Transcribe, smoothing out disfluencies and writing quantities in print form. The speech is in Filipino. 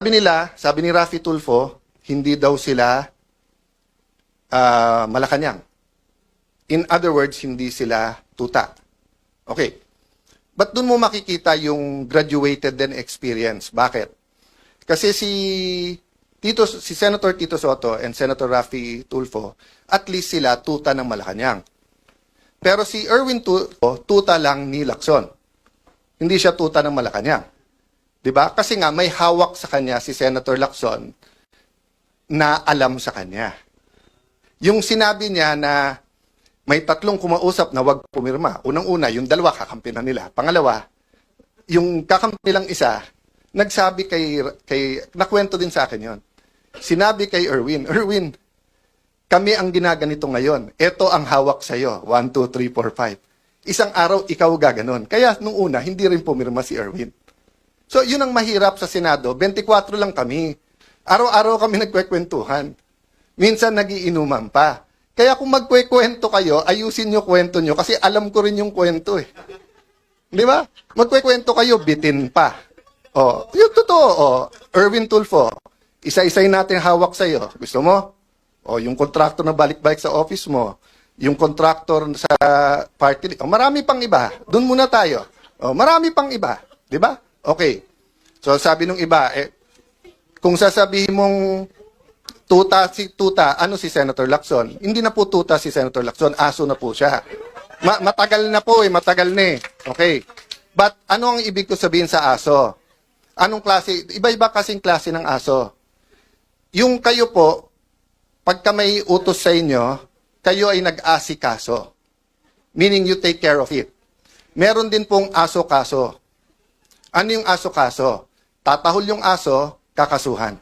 Sabi ni Raffy Tulfo, hindi daw sila Malacanang. In other words, hindi sila tuta. Okay. But doon mo makikita yung graduated din experience. Bakit? Kasi si Senator Tito Sotto and Senator Raffy Tulfo, at least sila tuta ng Malacanang. Pero si Erwin Tulfo, tuta lang ni Lacson. Hindi siya tuta ng Malacanang. Diba? Kasi nga may hawak sa kanya si Senator Lacson na alam sa kanya. Yung sinabi niya na may tatlong kumausap na wag pumirma. Unang-una, yung dalawa kakampi na nila. Pangalawa, yung kakampi lang isa, nagsabi nakwento din sa akin yon. Sinabi kay Erwin, kami ang ginaganito ngayon. Ito ang hawak sa'yo. 1, 2, 3, 4, 5. Isang araw, ikaw gaganon. Kaya nung una, hindi rin pumirma si Erwin. So, yun ang mahirap sa Senado. 24 lang kami. Araw-araw kami nagkwekwentuhan. Minsan nagiinuman pa. Kaya kung magkwekwento kayo, ayusin nyo kwento nyo kasi alam ko rin yung kwento eh. Di ba? Magkwekwento kayo, bitin pa. O, yung totoo, Erwin Tulfo, isa-isay natin hawak sa'yo. Gusto mo? O, yung kontraktor na balik-balik sa office mo, yung kontraktor sa party, marami pang iba. Doon muna tayo. O, marami pang iba. Di ba? Okay. So sabi nung iba, kung sasabihin mong tuta, ano si Senator Lacson? Hindi na po tuta si Senator Lacson, aso na po siya. Matagal na po matagal na eh. Okay. But ano ang ibig ko sabihin sa aso? Anong klase? Iba-iba kasing klase ng aso. Yung kayo po, pagka may utos sa inyo, kayo ay nag-asikaso. Meaning you take care of it. Meron din pong aso-kaso. Ano yung aso-kaso? Tatahol yung aso, kakasuhan.